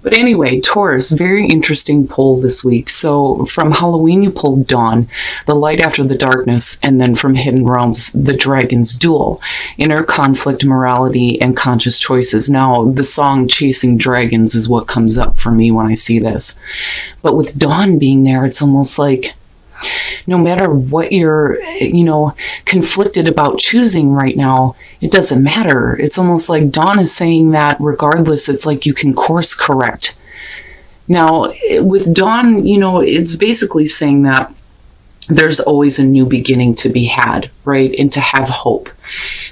But anyway, Taurus, very interesting pull this week. So from Halloween, you pulled Dawn, the light after the darkness, and then from Hidden Realms, the Dragon's Duel, inner conflict, morality, and conscious choices. Now, the song Chasing Dragons is what comes up for me when I see this. But with Dawn being there, it's almost like no matter what you're, conflicted about choosing right now, it doesn't matter. It's almost like Dawn is saying that regardless, it's like you can course correct. Now, with Dawn, it's basically saying that there's always a new beginning to be had, right? And to have hope.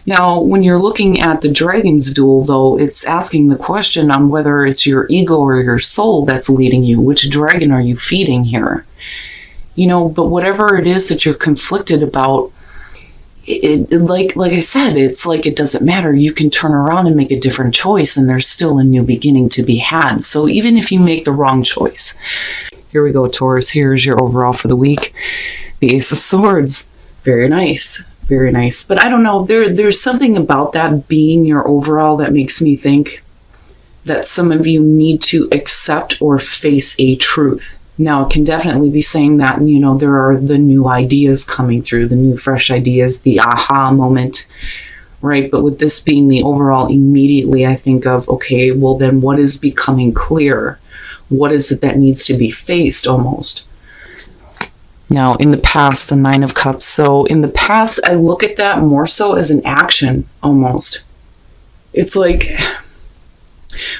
Now, when you're looking at the Dragon's Duel, though, it's asking the question on whether it's your ego or your soul that's leading you. Which dragon are you feeding here? But whatever it is that you're conflicted about, like I said, it's like it doesn't matter. You can turn around and make a different choice, and there's still a new beginning to be had. So even if you make the wrong choice. Here we go, Taurus. Here's your overall for the week. The Ace of Swords. Very nice. Very nice. But I don't know, there's something about that being your overall that makes me think that some of you need to accept or face a truth. Now, it can definitely be saying that, there are the new ideas coming through, the new fresh ideas, the aha moment, right? But with this being the overall, immediately I think of, okay, well then what is becoming clear? What is it that needs to be faced almost? Now, in the past, the Nine of Cups. So in the past, I look at that more so as an action almost. It's like,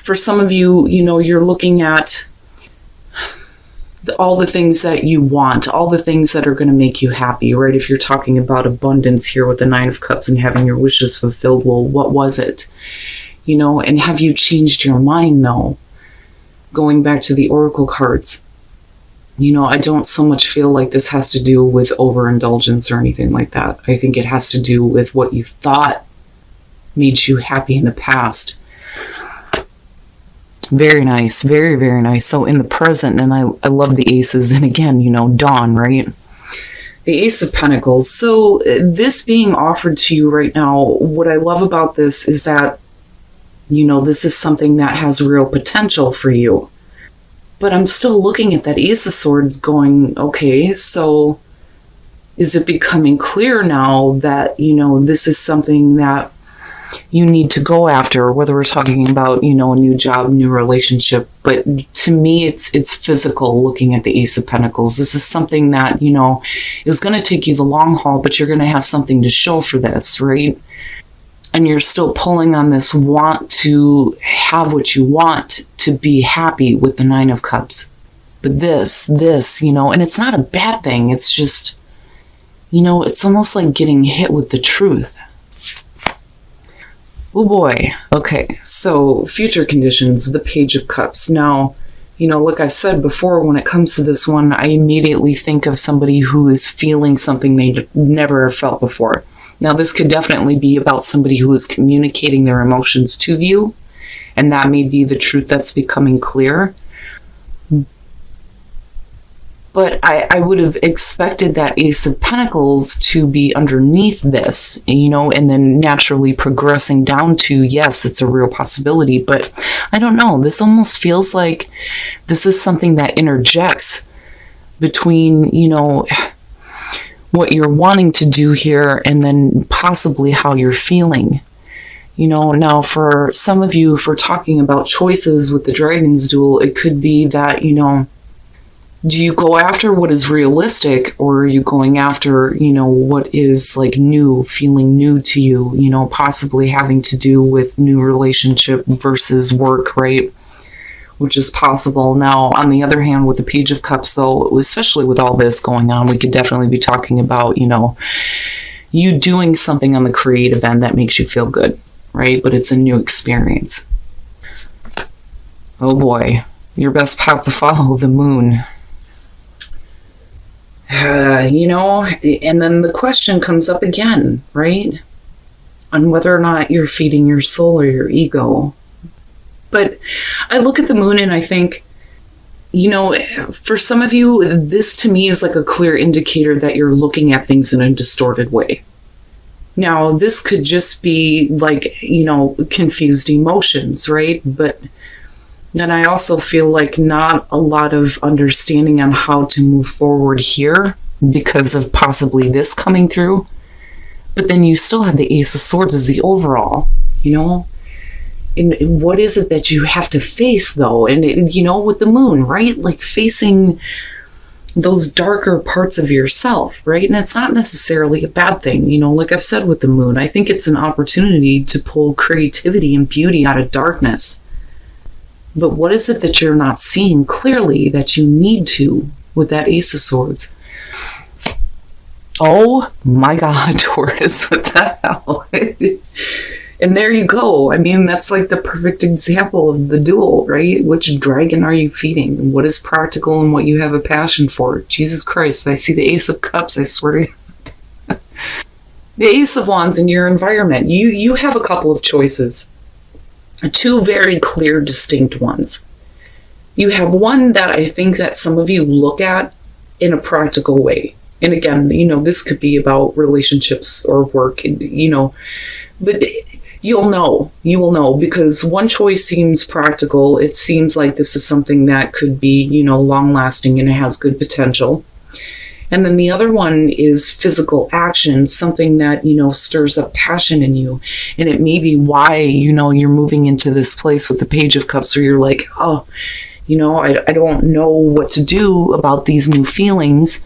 for some of you, you're looking at all the things that you want, all the things that are going to make you happy, right? If you're talking about abundance here with the Nine of Cups and having your wishes fulfilled, well, what was it? And have you changed your mind though? Going back to the Oracle cards, I don't so much feel like this has to do with overindulgence or anything like that. I think it has to do with what you thought made you happy in the past. Very nice. Very, very nice. So in the present, and I love the aces, and again, Dawn, right? The Ace of Pentacles. So this being offered to you right now, what I love about this is that, this is something that has real potential for you. But I'm still looking at that Ace of Swords going, okay, so is it becoming clear now that, this is something that you need to go after, whether we're talking about, a new job, new relationship. But to me, it's physical looking at the Ace of Pentacles. This is something that, is going to take you the long haul, but you're going to have something to show for this, right? And you're still pulling on this want to have what you want, to be happy with the Nine of Cups. But this, and it's not a bad thing. It's just, it's almost like getting hit with the truth. Oh boy. Okay, so future conditions, the Page of Cups. Now, like I've said before, when it comes to this one, I immediately think of somebody who is feeling something they never have felt before. Now, this could definitely be about somebody who is communicating their emotions to you, and that may be the truth that's becoming clear. But I would have expected that Ace of Pentacles to be underneath this, and then naturally progressing down to, yes, it's a real possibility. But I don't know. This almost feels like this is something that interjects between, what you're wanting to do here and then possibly how you're feeling. Now for some of you, if we're talking about choices with the Dragon's Duel, it could be that, do you go after what is realistic, or are you going after, what is like new, feeling new to you, possibly having to do with new relationship versus work, right? Which is possible. Now, on the other hand, with the Page of Cups, though, especially with all this going on, we could definitely be talking about, you doing something on the creative end that makes you feel good, right? But it's a new experience. Oh boy, your best path to follow, the Moon. And then the question comes up again, right? On whether or not you're feeding your soul or your ego. But I look at the Moon and I think, for some of you, this to me is like a clear indicator that you're looking at things in a distorted way. Now, this could just be like, confused emotions, right? But And I also feel like not a lot of understanding on how to move forward here because of possibly this coming through. But then you still have the Ace of Swords as the overall, you know? And what is it that you have to face, though? And, you know, with the moon, right? Like facing those darker parts of yourself, right? And it's not necessarily a bad thing. You know, like I've said with the moon, I think it's an opportunity to pull creativity and beauty out of darkness. But what is it that you're not seeing clearly that you need to with that Ace of Swords? Oh my God, Taurus, what the hell? And there you go. I mean, that's like the perfect example of the duel, right? Which dragon are you feeding? What is practical and what you have a passion for? Jesus Christ, if I see the Ace of Cups, I swear to God. The Ace of Wands in your environment. You have a couple of choices. Two very clear, distinct ones. You have one that I think that some of you look at in a practical way. And again, you know, this could be about relationships or work, you know, but you will know because one choice seems practical. It seems like this is something that could be, you know, long lasting and it has good potential. And then the other one is physical action, something that, you know, stirs up passion in you. And it may be why, you know, you're moving into this place with the Page of Cups where you're like, oh, you know, I don't know what to do about these new feelings,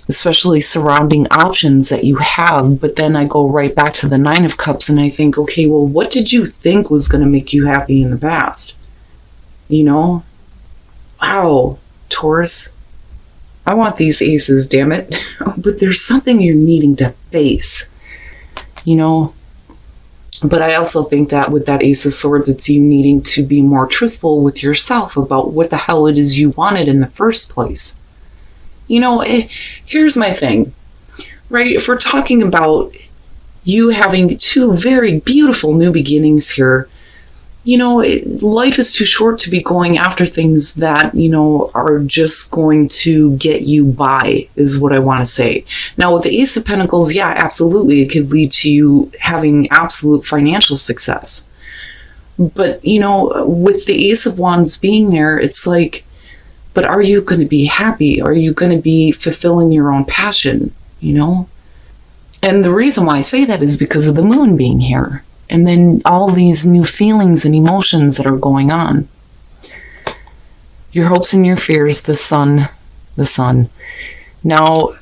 especially surrounding options that you have. But then I go right back to the Nine of Cups and I think, okay, well, what did you think was going to make you happy in the past? You know? Wow, Taurus. I want these aces, damn it. But there's something you're needing to face, you know? But I also think that with that Ace of Swords, it's you needing to be more truthful with yourself about what the hell it is you wanted in the first place. You know, here's my thing, right? If we're talking about you having two very beautiful new beginnings here, you know, life is too short to be going after things that, you know, are just going to get you by, is what I want to say. Now, with the Ace of Pentacles, yeah, absolutely, it could lead to you having absolute financial success. But, you know, with the Ace of Wands being there, it's like, but are you going to be happy? Are you going to be fulfilling your own passion, you know? And the reason why I say that is because of the moon being here. And then all these new feelings and emotions that are going on. Your hopes and your fears, the sun. Now,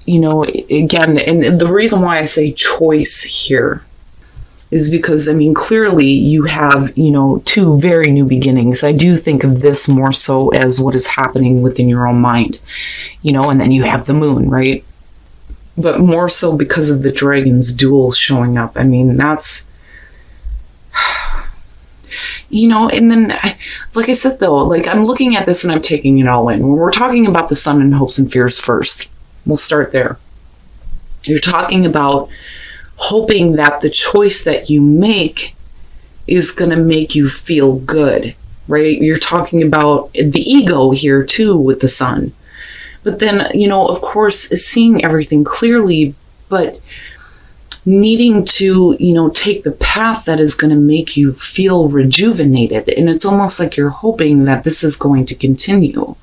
you know, again, and the reason why I say choice here is because, I mean, clearly you have, you know, two very new beginnings. I do think of this more so as what is happening within your own mind, you know, and then you have the moon, right? But more so because of the dragon's duel showing up. I mean, that's, you know, and then, like I said, though, like I'm looking at this and I'm taking it all in. When we're talking about the sun and hopes and fears first, we'll start there. You're talking about hoping that the choice that you make is going to make you feel good, right? You're talking about the ego here too with the sun. But then, you know, of course, seeing everything clearly, but needing to, you know, take the path that is going to make you feel rejuvenated. And it's almost like you're hoping that this is going to continue,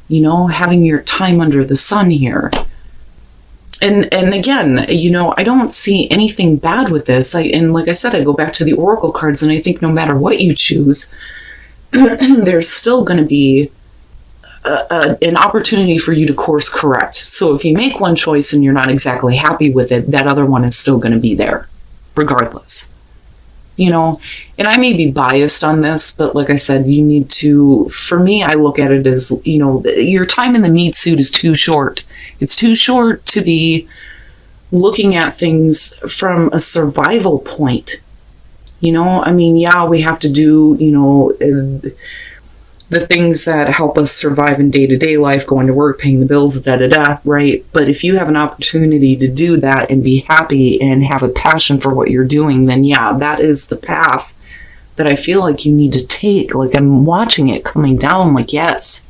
you know, having your time under the sun here. And again, you know, I don't see anything bad with this. And like I said, I go back to the Oracle cards and I think no matter what you choose, there's still going to be an opportunity for you to course correct. So if you make one choice and you're not exactly happy with it, that other one is still going to be there regardless, you know. And I may be biased on this, but like I said, you need to, for me, I look at it as, you know, your time in the meat suit is too short. It's too short to be looking at things from a survival point, you know. I mean, yeah, we have to do, you know, the things that help us survive in day-to-day life, going to work, paying the bills, da-da-da, right? But if you have an opportunity to do that and be happy and have a passion for what you're doing, then yeah, that is the path that I feel like you need to take. Like I'm watching it coming down, like, yes.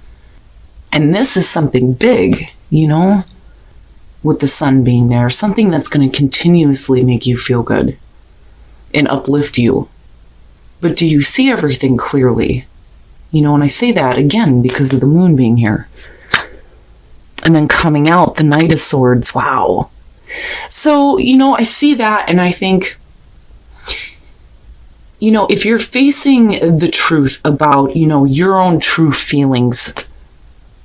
And this is something big, you know, with the sun being there, something that's going to continuously make you feel good and uplift you. but do you see everything clearly? You know, and I say that again because of the moon being here. And then coming out, the Knight of Swords. Wow. So, you know, I see that and I think, you know, if you're facing the truth about, you know, your own true feelings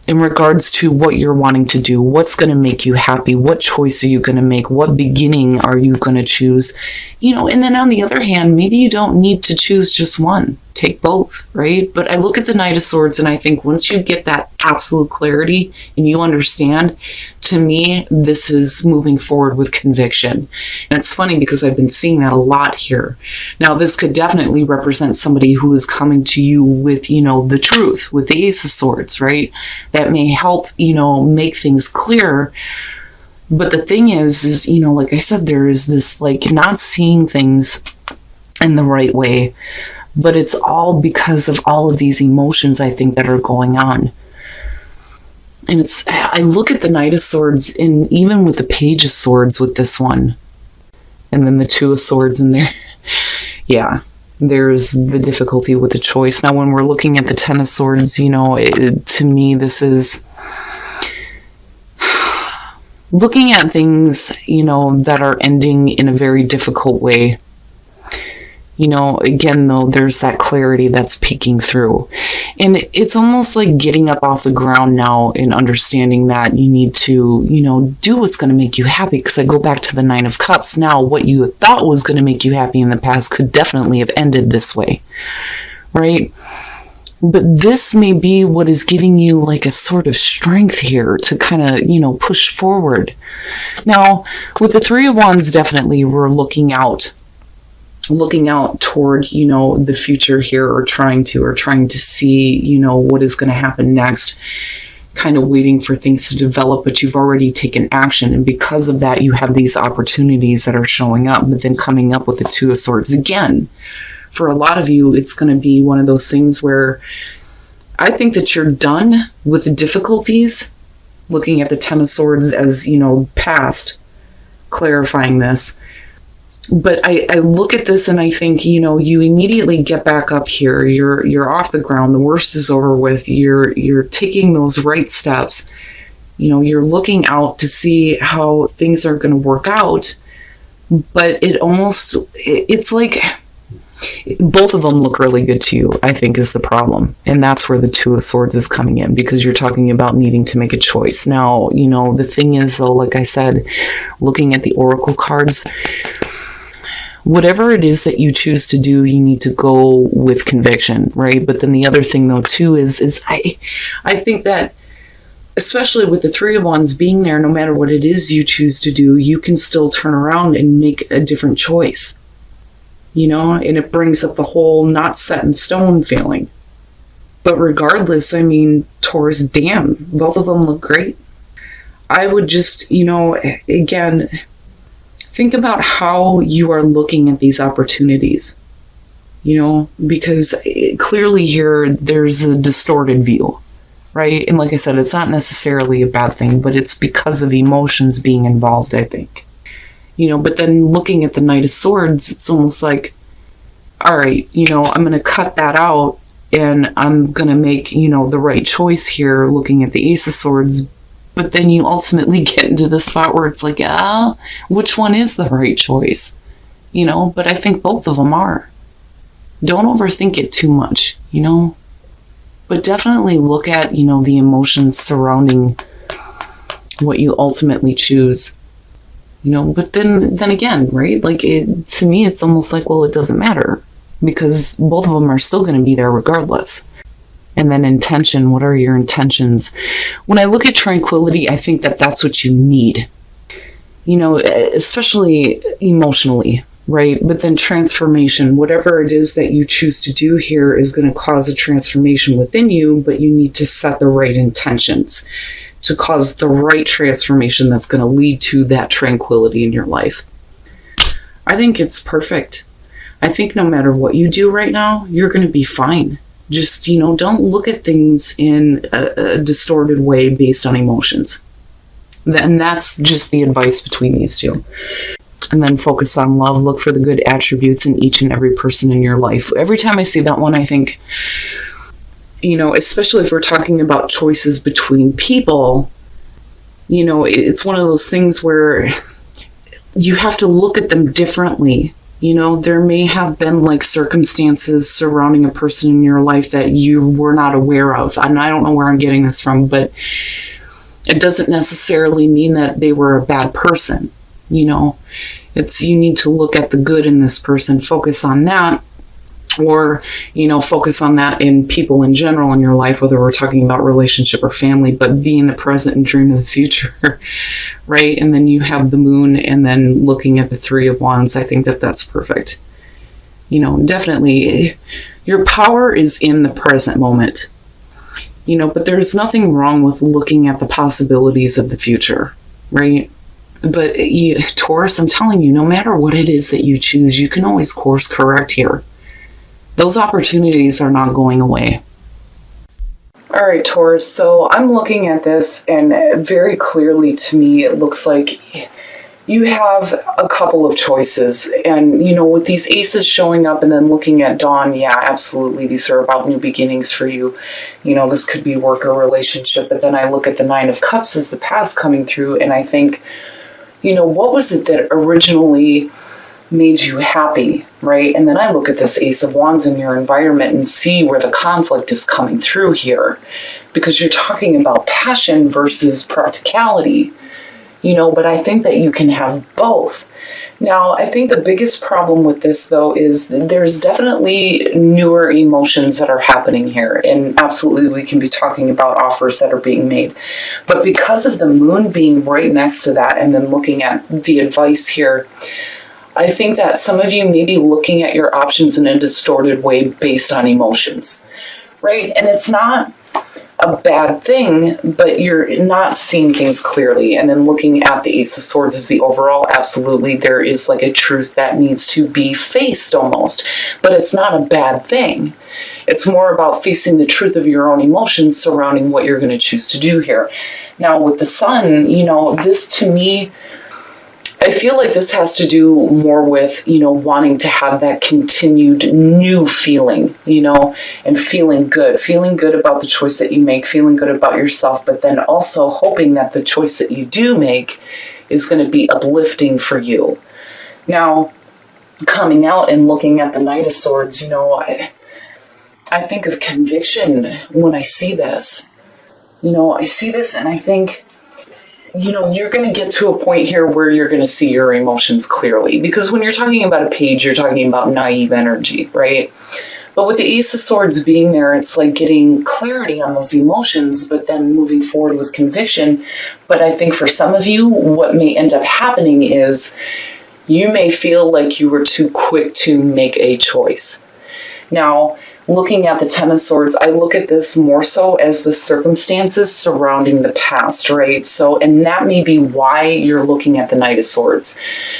in regards to what you're wanting to do, what's going to make you happy, what choice are you going to make, what beginning are you going to choose, you know, and then on the other hand, maybe you don't need to choose just one, take both, right? But I look at the Knight of Swords and I think once you get that absolute clarity and you understand, to me, this is moving forward with conviction. And it's funny because I've been seeing that a lot here. Now, this could definitely represent somebody who is coming to you with, you know, the truth, with the Ace of Swords, right? That may help, you know, make things clear. But the thing is, you know, like I said, there is this like not seeing things in the right way, but it's all because of all of these emotions, I think, that are going on. And it's, I look at the Knight of Swords and even with the Page of Swords with this one, and then the Two of Swords in there. Yeah, there's the difficulty with the choice. Now, when we're looking at the Ten of Swords, you know, to me, this is looking at things, you know, that are ending in a very difficult way. You know, again, though, there's that clarity that's peeking through. And it's almost like getting up off the ground now and understanding that you need to, you know, do what's going to make you happy. Because I go back to the Nine of Cups. Now, what you thought was going to make you happy in the past could definitely have ended this way, right? But this may be what is giving you like a sort of strength here to kind of, you know, push forward. Now, with the Three of Wands, definitely we're looking out toward, you know, the future here, or trying to see, you know, what is going to happen next, kind of waiting for things to develop, but you've already taken action. And because of that, you have these opportunities that are showing up, but then coming up with the Two of Swords again. For a lot of you, it's going to be one of those things where I think that you're done with the difficulties, looking at the Ten of Swords as, you know, past, clarifying this. But I look at this and I think, you know, you immediately get back up here. You're off the ground. The worst is over with. You're taking those right steps. You know, you're looking out to see how things are going to work out. But it's like both of them look really good to you, I think, is the problem. And that's where the Two of Swords is coming in, because you're talking about needing to make a choice. Now, you know, the thing is, though, like I said, looking at the Oracle cards, whatever it is that you choose to do, you need to go with conviction, right? But then the other thing, though, too, is I think that, especially with the Three of Wands being there, no matter what it is you choose to do, you can still turn around and make a different choice, you know? And it brings up the whole not set in stone feeling. But regardless, I mean, Taurus, damn, both of them look great. I would just, you know, again, think about how you are looking at these opportunities, you know, because clearly here there's a distorted view, right? And like I said, it's not necessarily a bad thing, but it's because of emotions being involved, I think. You know, but then looking at the Knight of Swords, it's almost like, all right, you know, I'm going to cut that out and I'm going to make, you know, the right choice here, looking at the Ace of Swords. But then you ultimately get into the spot where it's like, which one is the right choice? You know, but I think both of them are. Don't overthink it too much, you know, but definitely look at, you know, the emotions surrounding what you ultimately choose, you know. But then again, right? Like, to me, it's almost like, well, it doesn't matter, because both of them are still going to be there regardless. And then intention, what are your intentions? When I look at tranquility, I think that that's what you need, you know, especially emotionally, right? But then transformation, whatever it is that you choose to do here is going to cause a transformation within you, but you need to set the right intentions to cause the right transformation that's going to lead to that tranquility in your life. I think it's perfect. I think no matter what you do right now, you're going to be fine. Just, you know, don't look at things in a distorted way based on emotions. And that's just the advice between these two. And then focus on love. Look for the good attributes in each and every person in your life. Every time I see that one, I think, you know, especially if we're talking about choices between people, you know, it's one of those things where you have to look at them differently. You know, there may have been like circumstances surrounding a person in your life that you were not aware of. And I don't know where I'm getting this from, but it doesn't necessarily mean that they were a bad person. You know, you need to look at the good in this person, focus on that, or, you know, focus on that in people in general in your life, whether we're talking about relationship or family, but be in the present and dream of the future, right? And then you have the moon, and then looking at the Three of Wands, I think that that's perfect. You know, definitely your power is in the present moment, you know, but there's nothing wrong with looking at the possibilities of the future, right? But Taurus, I'm telling you, no matter what it is that you choose, you can always course correct here. Those opportunities are not going away. All right, Taurus, so I'm looking at this, and very clearly to me, it looks like you have a couple of choices. And, you know, with these aces showing up and then looking at Dawn, yeah, absolutely, these are about new beginnings for you. You know, this could be work or relationship. But then I look at the Nine of Cups as the past coming through, and I think, you know, what was it that originally made you happy, right? And then I look at this Ace of Wands in your environment and see where the conflict is coming through here, because you're talking about passion versus practicality, you know, but I think that you can have both. Now, I think the biggest problem with this, though, is there's definitely newer emotions that are happening here. And absolutely, we can be talking about offers that are being made. But because of the moon being right next to that, and then looking at the advice here, I think that some of you may be looking at your options in a distorted way based on emotions, right? And it's not a bad thing, but you're not seeing things clearly. And then looking at the Ace of Swords as the overall, absolutely, there is like a truth that needs to be faced almost, but it's not a bad thing. It's more about facing the truth of your own emotions surrounding what you're going to choose to do here. Now with the Sun, you know, this to me, I feel like this has to do more with, you know, wanting to have that continued new feeling, you know, and feeling good about the choice that you make, feeling good about yourself, but then also hoping that the choice that you do make is going to be uplifting for you. Now, coming out and looking at the Knight of Swords, you know, I think of conviction when I see this. You know, I see this and I think, you know, you're going to get to a point here where you're going to see your emotions clearly. Because when you're talking about a page, you're talking about naive energy, right? But with the Ace of Swords being there, it's like getting clarity on those emotions, but then moving forward with conviction. But I think for some of you, what may end up happening is you may feel like you were too quick to make a choice. Now, looking at the Ten of Swords, I look at this more so as the circumstances surrounding the past, right? So, and that may be why you're looking at the Knight of Swords.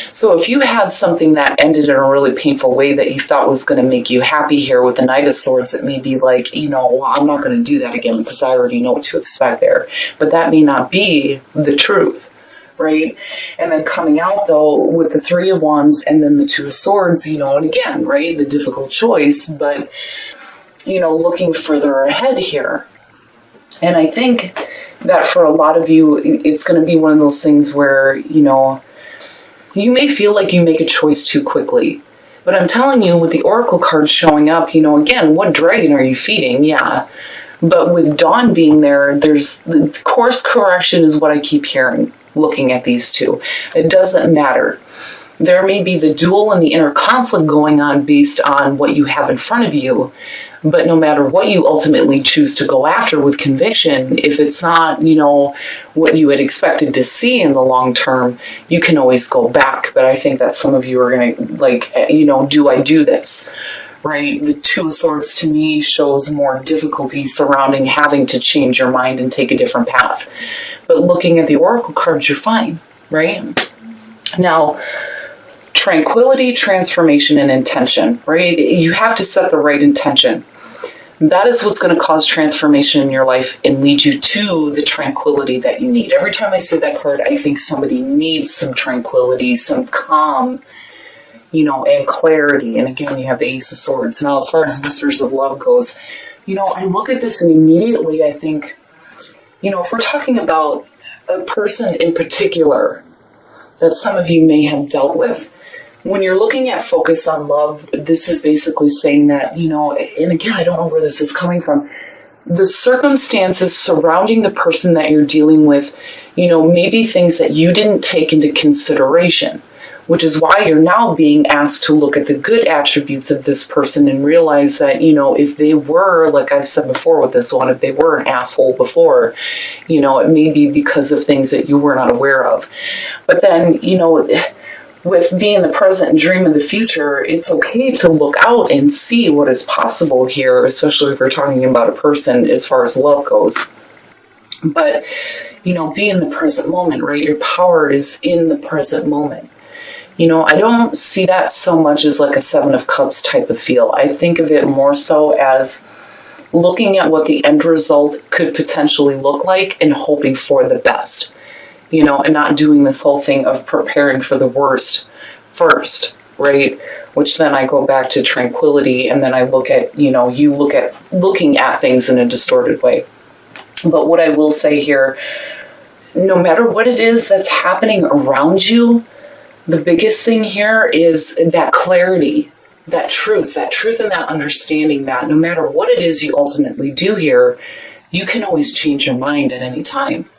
So if you had something that ended in a really painful way that you thought was going to make you happy here with the Knight of Swords, it may be like, you know, well, I'm not going to do that again because I already know what to expect there. But that may not be the truth, right? And then coming out, though, with the Three of Wands and then the Two of Swords, you know, and again, right, the difficult choice, but you know, looking further ahead here. And I think that for a lot of you, it's going to be one of those things where, you know, you may feel like you make a choice too quickly. But I'm telling you, with the Oracle cards showing up, you know, again, what dragon are you feeding? Yeah. But with Dawn being there, there's the course correction is what I keep hearing, looking at these two. It doesn't matter. There may be the duel and the inner conflict going on based on what you have in front of you. But no matter what you ultimately choose to go after with conviction, if it's not, you know, what you had expected to see in the long term, you can always go back. But I think that some of you are going to, like, you know, do I do this? Right? The Two of Swords to me shows more difficulty surrounding having to change your mind and take a different path. But looking at the Oracle cards, you're fine, right? Now, tranquility, transformation, and intention, right? You have to set the right intention. That is what's going to cause transformation in your life and lead you to the tranquility that you need. Every time I say that card, I think somebody needs some tranquility, some calm, and clarity. And again, you have the Ace of Swords. Now, as far as Misters of Love goes, I look at this and immediately I think, if we're talking about a person in particular that some of you may have dealt with, when you're looking at focus on love, this is basically saying that, and again, I don't know where this is coming from, the circumstances surrounding the person that you're dealing with, maybe things that you didn't take into consideration, which is why you're now being asked to look at the good attributes of this person and realize that, if they were, like I've said before with this one, if they were an asshole before, it may be because of things that you were not aware of. But then, with being the present and dream of the future, it's okay to look out and see what is possible here, especially if we're talking about a person as far as love goes. But, be in the present moment, right? Your power is in the present moment. I don't see that so much as like a Seven of Cups type of feel. I think of it more so as looking at what the end result could potentially look like and hoping for the best, and not doing this whole thing of preparing for the worst first, right? Which then I go back to tranquility, and then I look at, looking at things in a distorted way. But what I will say here, no matter what it is that's happening around you, the biggest thing here is that clarity, that truth and that understanding that no matter what it is you ultimately do here, you can always change your mind at any time.